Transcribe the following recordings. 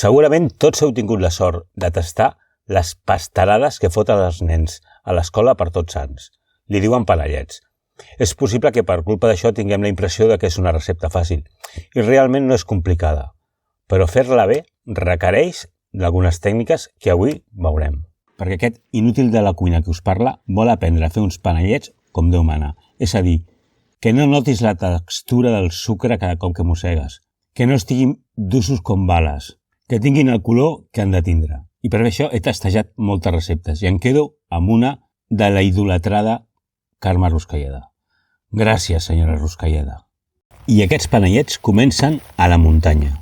Segurament tots heu tingut la sort de tastar les pastelades que foten els nens a l'escola per Tots Sants. Li diuen panellets. És possible que per culpa d'això tinguem la impressió de que és una recepta fàcil i realment no és complicada, però fer-la bé requereix d'algunes tècniques que avui veurem. Perquè aquest inútil de la cuina que us parla vol aprendre a fer uns panellets com Déu mana, és a dir, que no notis la textura del sucre cada cop que mossegues, que no estiguin d'usos com bales, que tinguin el color que han de tindre. I per això he tastejat moltes receptes i em quedo amb una de la idolatrada Carme Ruscalleda. Gràcies, senyora Ruscalleda. I aquests panellets comencen a la muntanya.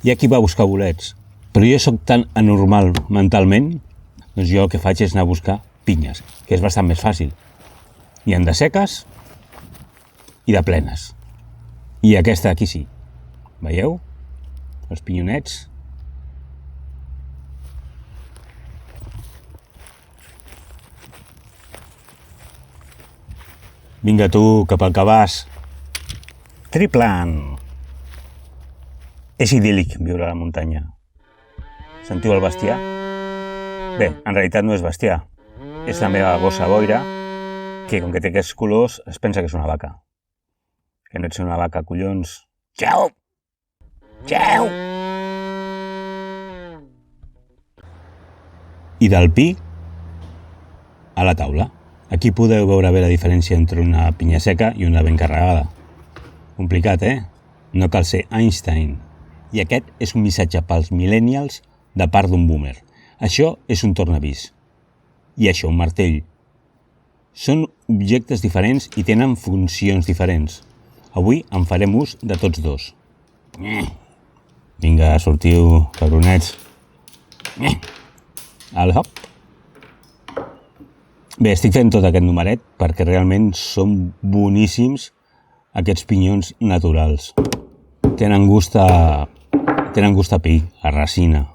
Hi ha qui va a buscar bolets, però jo sóc tan anormal mentalment, doncs jo el que faig és anar a buscar pinyes, que és bastant més fàcil. N'hi ha de seques i de plenes. I aquesta d'aquí sí. Veieu? Els pinyonets. Vinga tu, cap al cabàs. Triplant. És idíl·lic viure a la muntanya. Sentiu el bestiar? Bé, en realitat no és bestiar. És la meva gossa boira, que com que té aquests colors es pensa que és una vaca. Que no ets una vaca, collons. Xeu! Xeu! I del pi a la taula. Aquí podeu veure bé la diferència entre una pinya seca i una ben carregada. Complicat, No cal ser Einstein. I aquest és un missatge pels millennials de part d'un boomer. Això és un tornavís. I això un martell. Són objectes diferents i tenen funcions diferents. Avui en farem ús de tots dos. Vinga, sortiu, cabronets. Al hop. Bé, estic fent tot aquest numeret perquè realment són boníssims aquests pinyons naturals. Tenen gust a pi, a resina.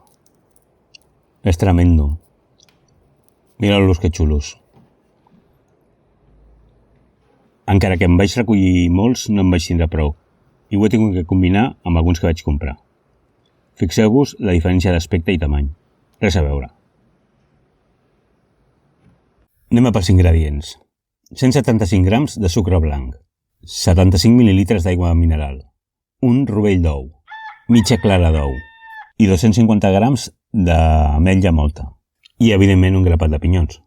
És tremendo. Mireu-los que xulos. Encara que em vaig recollir molts, no em vaig tindre prou. I ho he tingut que combinar amb alguns que vaig comprar. Fixeu-vos la diferència d'aspecte i tamany. Res a veure. Anem a pels ingredients. 175 grams de sucre blanc, 75 mil·lilitres d'aigua mineral, un rovell d'ou, mitja clara d'ou i 250 grams d'ametlla mòlta i, evidentment, un grapat de pinyons.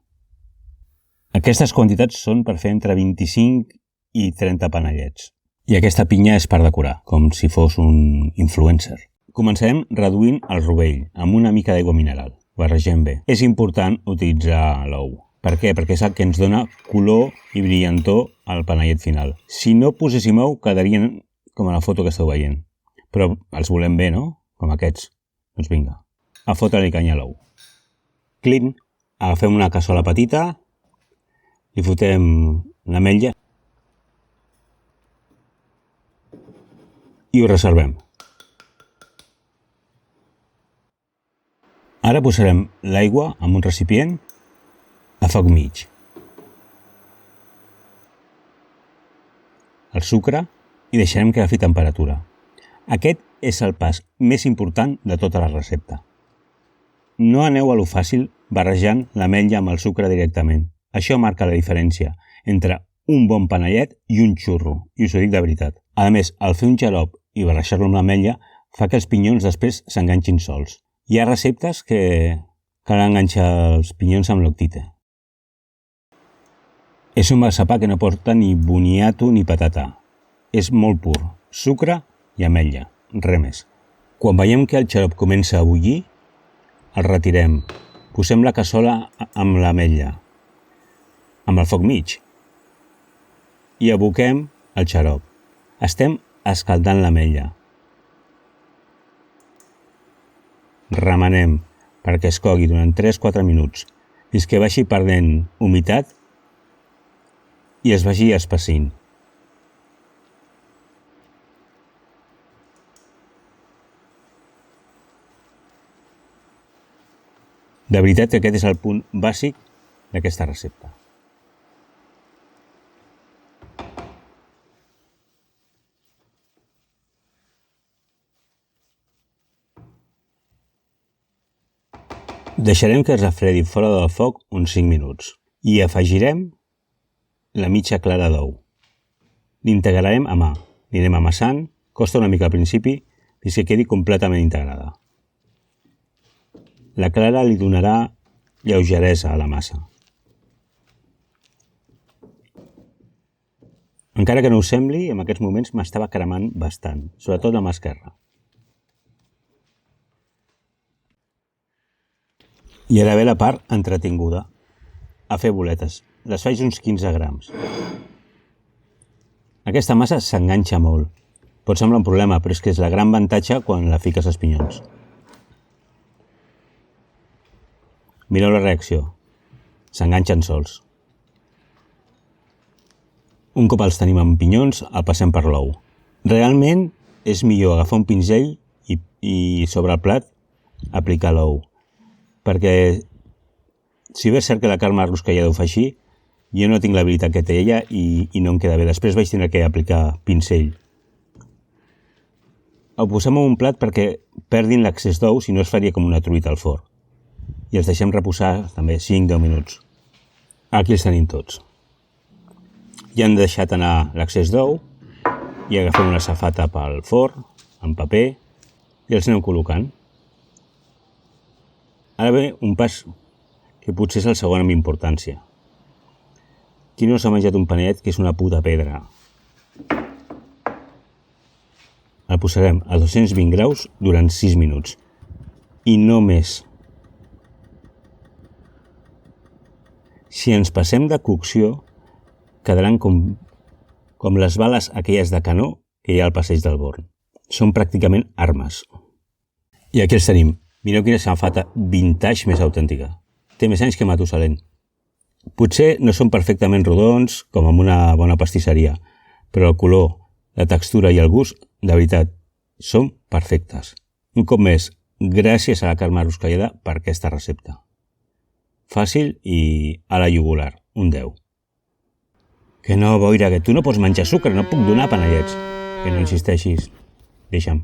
Aquestes quantitats són per fer entre 25 i 30 panellets. I aquesta pinya és per decorar, com si fos un influencer. Començarem reduint el rovell amb una mica d'aigua mineral. Barregem bé. És important utilitzar l'ou. Per què? Perquè és el que ens dona color i brillantor al panellet final. Si no poséssim ou, quedarien com a la foto que esteu veient. Però els volem bé, no? Com aquests. Doncs vinga, a fotre-li canya a l'ou. Clean. Agafem una cassola petita, li fotem l'ametlla i ho reservem. Ara posarem l'aigua en un recipient a foc mig. El sucre i deixarem que agafi temperatura. Aquest és el pas més important de tota la recepta. No aneu a lo fàcil barrejant l'ametlla amb el sucre directament. Això marca la diferència entre un bon panellet i un xurro, i us ho dic de veritat. A més, al fer un xarop i barrejar-lo amb l'ametlla fa que els pinyons després s'enganxin sols. Hi ha receptes que cal enganxar els pinyons amb l'octite. És un marsapà que no porta ni boniato ni patata. És molt pur, sucre i ametlla, res més. Quan veiem que el xarop comença a bullir, el retirem. Posem la cassola amb l'ametlla, amb el foc mig, i aboquem el xarop. Estem escaldant l'ametlla. Remenem perquè es cogui durant 3-4 minuts, fins que vagi perdent humitat i es vagi espessint. De veritat que aquest és el punt bàsic d'aquesta recepta. Deixarem que es refredi fora del foc uns 5 minuts i afegirem la mitja clara d'ou. L'integrarem a mà, l'anirem amassant, costa una mica al principi fins que quedi completament integrada. La clara li donarà lleugeresa a la massa. Encara que no us sembli, en aquests moments m'estava cremant bastant, sobretot la mà esquerra. I ara ve la part entretinguda, a fer boletes. Les faig uns 15 grams. Aquesta massa s'enganxa molt. Pot semblar un problema, però és que és la gran avantatge quan la fiques als pinyons. Mireu la reacció. S'enganxen sols. Un cop els tenim en pinyons, el passem per l'ou. Realment és millor agafar un pinzell i sobre el plat aplicar l'ou. Perquè si bé és cert que la Carme Ruscalleda ho fa així, jo no tinc l'habilitat que té ella i no em queda bé. Després vaig tenir que aplicar pinzell. Ho posem en un plat perquè perdin l'excés d'ou, si no es faria com una truita al forn. I els deixem reposar també 5-10 minuts. Aquí els tenim tots. Ja han deixat anar l'excés d'ou i agafem una safata pel forn, amb paper, i els anem col·locant. Ara ve un pas que potser és el segon amb importància. Qui no s'ha menjat un panet que és una puta pedra? El posarem a 220 graus durant 6 minuts. I no més. Si ens passem de cocció, quedaran com les bales aquelles de canó que hi ha al passeig del Born. Són pràcticament armes. I aquí els tenim. Mireu quina safata vintage més autèntica. Té més anys que Matusalén. Potser no són perfectament rodons, com en una bona pastisseria, però el color, la textura i el gust, de veritat, són perfectes. Un cop més, gràcies a la Carme Ruscalleda per aquesta recepta. Fàcil i a la jugular, un 10. Que no, boira, que tu no pots menjar sucre, no puc donar panellets. Que no insisteixis. Deixa'm.